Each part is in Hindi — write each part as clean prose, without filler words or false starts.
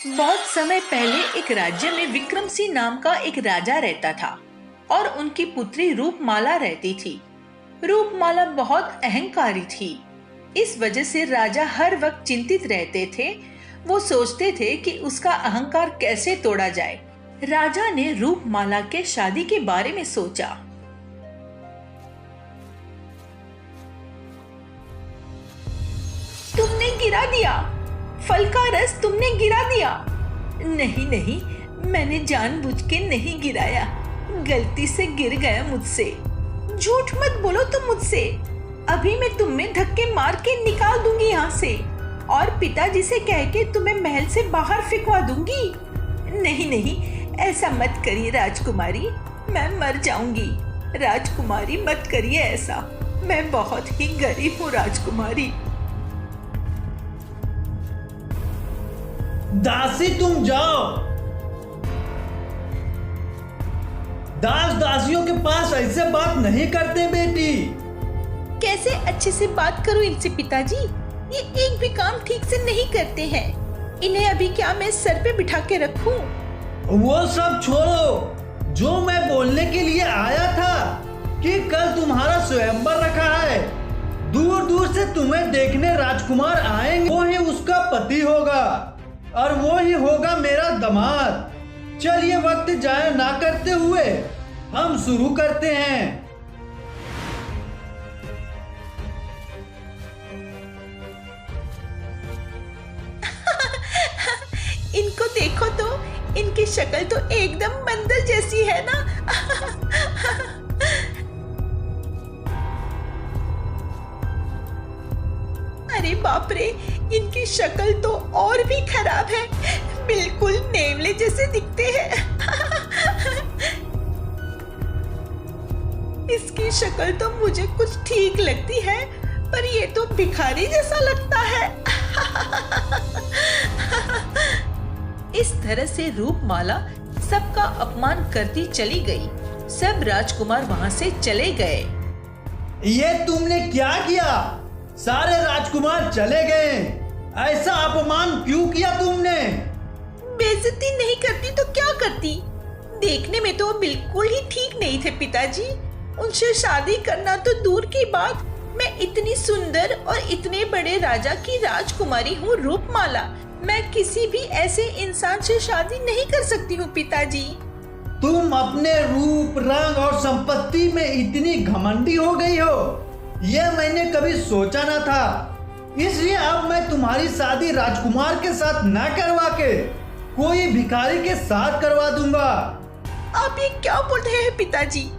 बहुत समय पहले एक राज्य में विक्रम सिंह नाम का एक राजा रहता था और उनकी पुत्री रूपमाला रहती थी। रूपमाला बहुत अहंकारी थी। इस वजह से राजा हर वक्त चिंतित रहते थे। वो सोचते थे कि उसका अहंकार कैसे तोड़ा जाए। राजा ने रूपमाला के शादी के बारे में सोचा। तुमने गिरा दिया, फल का रस तुमने गिरा दिया। नहीं नहीं, मैंने जानबूझ के नहीं गिराया, गलती से गिर गया मुझसे। झूठ मत बोलो तुम मुझसे। अभी मैं तुम्हें धक्के मार के निकाल दूंगी यहाँ से और पिताजी से कह के तुम्हें महल से बाहर फेंकवा दूंगी। नहीं नहीं, ऐसा मत करिए राजकुमारी, मैं मर जाऊंगी। राजकुमारी मत करिए ऐसा, मैं बहुत ही गरीब हूँ राजकुमारी। दासी तुम जाओ। दास दासियों के पास ऐसे बात नहीं करते बेटी। कैसे अच्छे से बात करूं इनसे पिताजी? ये एक भी काम ठीक से नहीं करते हैं। इन्हें अभी क्या मैं सर पे बिठा के रखूं? वो सब छोड़ो। जो मैं बोलने के लिए आया था कि कल तुम्हारा स्वयंवर रखा है। दूर दूर से तुम्हें देखने राजकुमार आएंगे। वो ही उसका पति होगा और वो ही होगा मेरा दामाद। चलिए वक्त जाया ना करते हुए हम शुरू करते हैं। इनको देखो तो, इनकी शक्ल तो एकदम बंदर जैसी है ना। अरे बाप रे, इनकी शक्ल तो और भी खराब है, बिल्कुल नेवले जैसे दिखते हैं। इसकी शक्ल तो मुझे कुछ ठीक लगती है, पर ये तो भिखारी जैसा लगता है। इस तरह से रूपमाला सबका अपमान करती चली गई। सब राजकुमार वहां से चले गए। ये तुमने क्या किया? सारे राजकुमार चले गए। ऐसा अपमान क्यों किया तुमने? बेइज्जती नहीं करती तो क्या करती? देखने में तो बिल्कुल ही ठीक नहीं थे पिताजी। उनसे शादी करना तो दूर की बात, मैं इतनी सुंदर और इतने बड़े राजा की राजकुमारी हूँ रूपमाला। मैं किसी भी ऐसे इंसान से शादी नहीं कर सकती हूँ पिताजी। तुम अपने रूप, रंग और संपत्ति में इतनी घमंडी हो गई हो, यह मैंने कभी सोचा न था। इसलिए अब मैं तुम्हारी शादी राजकुमार के साथ न करवा के कोई भिखारी के साथ करवा दूंगा। आप ये क्या बोल रहे हैं पिताजी?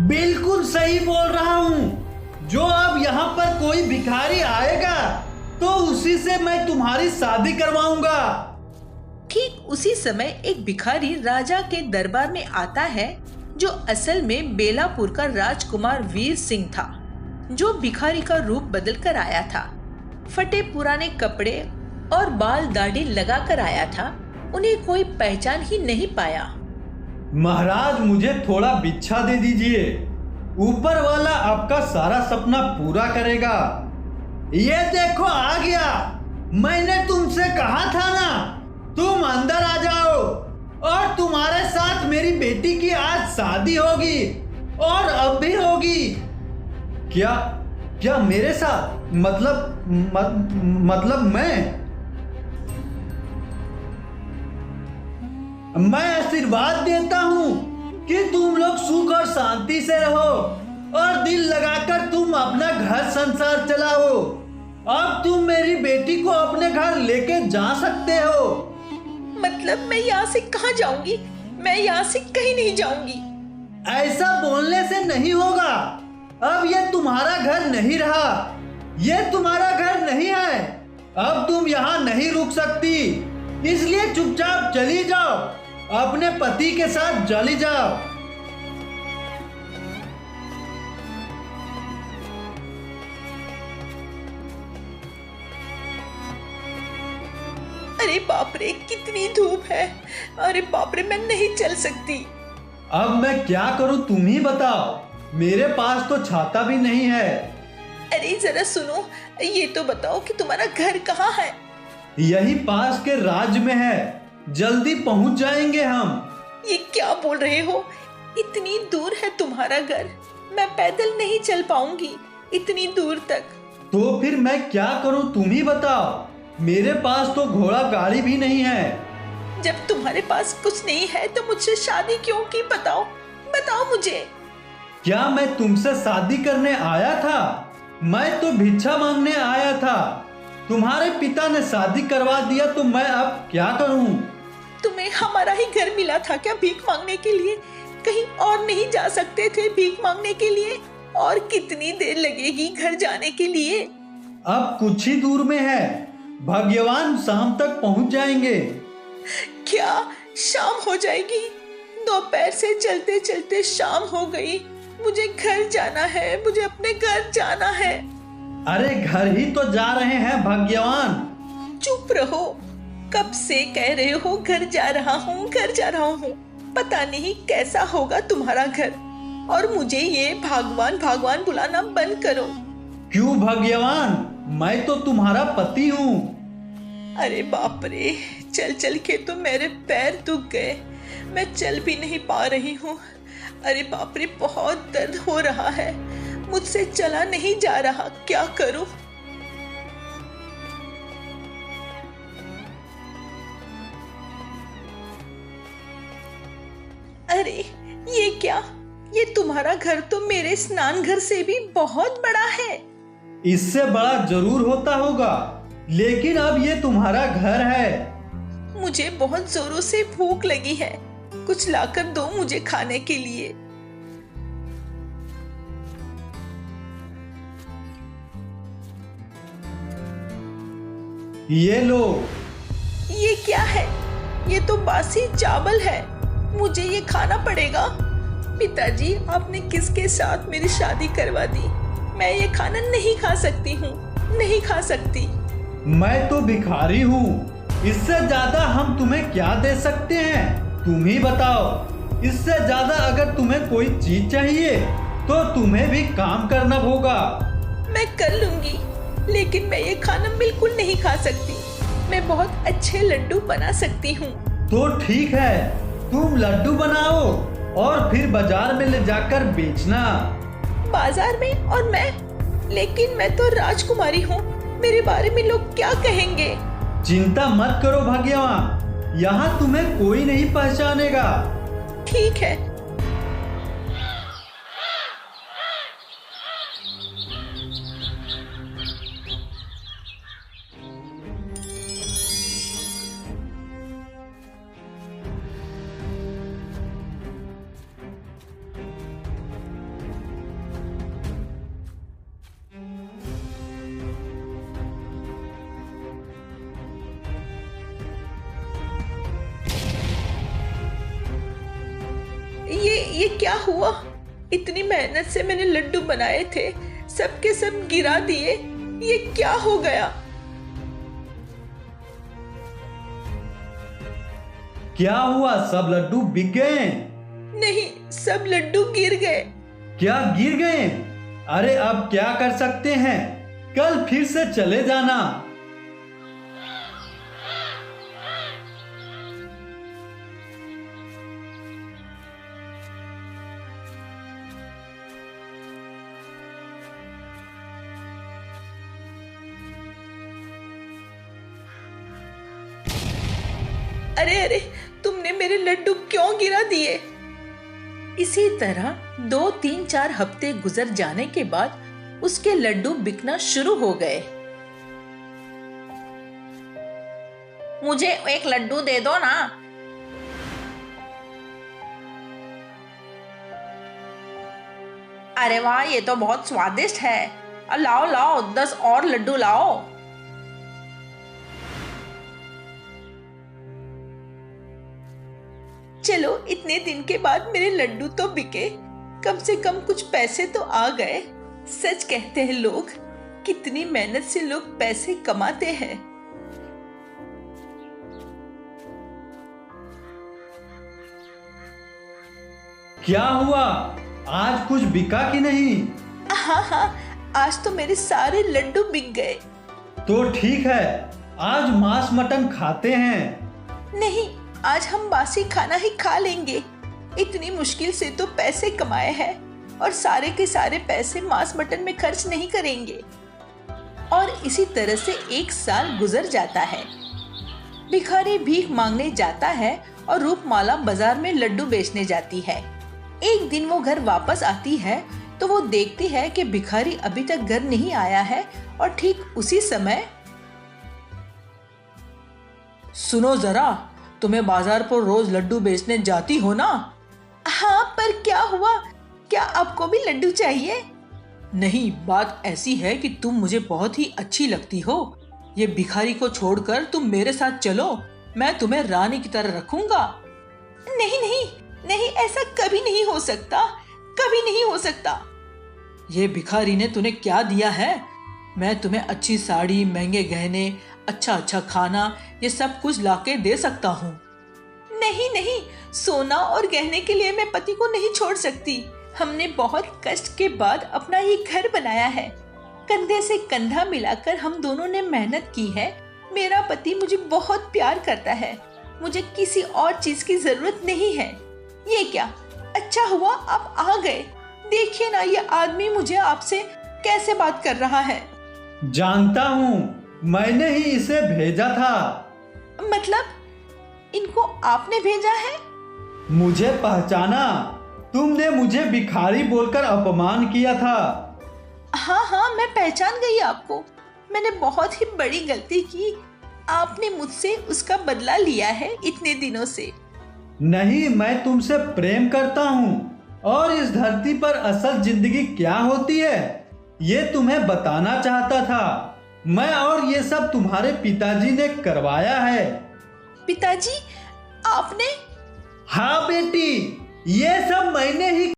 बिल्कुल सही बोल रहा हूँ। जो अब यहाँ पर कोई भिखारी आएगा तो उसी से मैं तुम्हारी शादी करवाऊंगा। ठीक उसी समय एक भिखारी राजा के दरबार में आता है, जो असल में बेलापुर का राजकुमार वीर सिंह था, जो भिखारी का रूप बदल कर आया था। फटे पुराने कपड़े और बाल दाढ़ी लगा कर आया था। उन्हें कोई पहचान ही नहीं पाया। महाराज, मुझे थोड़ा भिक्षा दे दीजिए। ऊपर वाला आपका सारा सपना पूरा करेगा। ये देखो आ गया। मैंने तुमसे कहा था ना, तुम अंदर आ जाओ और तुम्हारे साथ मेरी बेटी की आज शादी होगी और अब भी होगी। क्या क्या मेरे साथ? मतलब मैं आशीर्वाद देता हूँ कि तुम लोग सुख और शांति से रहो और दिल लगाकर तुम अपना घर संसार चलाओ। अब तुम मेरी बेटी को अपने घर लेके जा सकते हो। मतलब मैं यहाँ से कहाँ जाऊंगी? मैं यहाँ से कहीं नहीं जाऊंगी। ऐसा बोलने से नहीं होगा। अब ये तुम्हारा घर नहीं रहा, ये तुम्हारा घर नहीं है। अब तुम यहाँ नहीं रुक सकती, इसलिए चुपचाप चली जाओ, अपने पति के साथ चली जाओ। अरे बाप रे, कितनी धूप है। अरे बाप रे, मैं नहीं चल सकती। अब मैं क्या करूं, तुम ही बताओ। मेरे पास तो छाता भी नहीं है। अरे जरा सुनो, ये तो बताओ कि तुम्हारा घर कहाँ है? यही पास के राज्य में है, जल्दी पहुंच जाएंगे हम। ये क्या बोल रहे हो? इतनी दूर है तुम्हारा घर, मैं पैदल नहीं चल पाऊंगी इतनी दूर तक। तो फिर मैं क्या करूं, तुम ही बताओ। मेरे पास तो घोड़ा गाड़ी भी नहीं है। जब तुम्हारे पास कुछ नहीं है तो मुझसे शादी क्यों की? बताओ बताओ मुझे। क्या मैं तुमसे शादी करने आया था? मैं तो भिक्षा मांगने आया था। तुम्हारे पिता ने शादी करवा दिया तो मैं अब क्या करूं? तुम्हें हमारा ही घर मिला था क्या भीख मांगने के लिए? कहीं और नहीं जा सकते थे भीख मांगने के लिए? और कितनी देर लगेगी घर जाने के लिए? अब कुछ ही दूर में है, भाग्यवान शाम तक पहुंच जाएंगे। क्या शाम हो जाएगी? दोपहर से चलते चलते शाम हो गई। मुझे घर जाना है, मुझे अपने घर जाना है। अरे घर ही तो जा रहे हैं भाग्यवान। चुप रहो, कब से कह रहे हो घर जा रहा हूँ घर जा रहा हूँ। पता नहीं कैसा होगा तुम्हारा घर। और मुझे ये भगवान भगवान बुलाना बंद करो। क्यों भाग्यवान, मैं तो तुम्हारा पति हूँ। अरे बाप रे, चल चल के तो मेरे पैर दुख गए, मैं चल भी नहीं पा रही हूँ। अरे बाप रे, बहुत दर्द हो रहा है, मुझसे चला नहीं जा रहा, क्या करूं? अरे ये क्या? ये तुम्हारा घर तो मेरे स्नान घर से भी बहुत बड़ा है। इससे बड़ा जरूर होता होगा, लेकिन अब ये तुम्हारा घर है। मुझे बहुत जोरों से भूख लगी है, कुछ लाकर दो मुझे खाने के लिए। ये लो। ये क्या है? ये तो बासी चावल है, मुझे ये खाना पड़ेगा। पिताजी, आपने किसके साथ मेरी शादी करवा दी? मैं ये खाना नहीं खा सकती हूँ, नहीं खा सकती। मैं तो भिखारी हूँ, इससे ज्यादा हम तुम्हें क्या दे सकते हैं, तुम ही बताओ। इससे ज्यादा अगर तुम्हें कोई चीज चाहिए तो तुम्हें भी काम करना होगा। मैं कर लूंगी, लेकिन मैं ये खाना बिल्कुल नहीं खा सकती। मैं बहुत अच्छे लड्डू बना सकती हूँ। तो ठीक है, तुम लड्डू बनाओ और फिर बाजार में ले जाकर बेचना। बाजार में? और मैं? लेकिन मैं तो राजकुमारी हूँ, मेरे बारे में लोग क्या कहेंगे? चिंता मत करो भाग्यवान, यहाँ तुम्हें कोई नहीं पहचानेगा। ठीक है। ये क्या हुआ? इतनी मेहनत से मैंने लड्डू बनाए थे, सबके सब गिरा दिए। ये क्या हो गया? क्या हुआ, सब लड्डू बिक गए? नहीं, सब लड्डू गिर गए। क्या गिर गए? अरे अब क्या कर सकते हैं, कल फिर से चले जाना। अरे अरे, तुमने मेरे लड्डू क्यों गिरा दिए? इसी तरह 2, 3, 4 हफ्ते गुजर जाने के बाद उसके लड्डू बिकना शुरू हो गए। मुझे एक लड्डू दे दो ना। अरे वाह, ये तो बहुत स्वादिष्ट है। लाओ लाओ, 10 और लड्डू लाओ। चलो, इतने दिन के बाद मेरे लड्डू तो बिके, कम से कम कुछ पैसे तो आ गए। सच कहते हैं लोग, कितनी मेहनत से लोग पैसे कमाते हैं। क्या हुआ, आज कुछ बिका कि नहीं? हाँ हाँ, आज तो मेरे सारे लड्डू बिक गए। तो ठीक है, आज मांस मटन खाते हैं। नहीं, आज हम बासी खाना ही खा लेंगे। इतनी मुश्किल से तो पैसे कमाए हैं और सारे के सारे पैसे मांस मटन में खर्च नहीं करेंगे। और इसी तरह से 1 साल गुजर जाता है। भिखारी भीख मांगने जाता है और रूपमाला बाजार में लड्डू बेचने जाती है। एक दिन वो घर वापस आती है तो वो देखती है कि भिखारी अभी तक घर नहीं आया है और ठीक उसी समय, सुनो जरा, तुम्हें बाजार पर रोज लड्डू बेचने जाती हो ना? हाँ, पर क्या हुआ? क्या आपको भी लड्डू चाहिए? नहीं, बात ऐसी है कि तुम मुझे बहुत ही अच्छी लगती हो। ये भिखारी को छोड़कर तुम मेरे साथ चलो, मैं तुम्हें रानी की तरह रखूंगा। नहीं नहीं नहीं, ऐसा कभी नहीं हो सकता, कभी नहीं हो सकता। ये भिखारी ने तूने क्या दिया है? मैं तुम्हें अच्छी साड़ी, महंगे गहने, अच्छा अच्छा खाना, ये सब कुछ लाके दे सकता हूँ। नहीं नहीं, सोना और गहने के लिए मैं पति को नहीं छोड़ सकती। हमने बहुत कष्ट के बाद अपना ये घर बनाया है। कंधे से कंधा मिलाकर हम दोनों ने मेहनत की है। मेरा पति मुझे बहुत प्यार करता है। मुझे किसी और चीज की जरूरत नहीं है। ये क्या, अच्छा हुआ आप आ गए। देखिए ना, ये आदमी मुझे आपसे कैसे बात कर रहा है। जानता हूँ, मैंने ही इसे भेजा था। मतलब इनको आपने भेजा है? मुझे पहचाना? तुमने मुझे भिखारी बोलकर अपमान किया था। हाँ हाँ, मैं पहचान गई आपको। मैंने बहुत ही बड़ी गलती की। आपने मुझसे उसका बदला लिया है इतने दिनों से। नहीं, मैं तुमसे प्रेम करता हूँ और इस धरती पर असल जिंदगी क्या होती है ये तुम्हें बताना चाहता था मैं, और ये सब तुम्हारे पिताजी ने करवाया है। पिताजी, आपने? हाँ बेटी, ये सब मैंने ही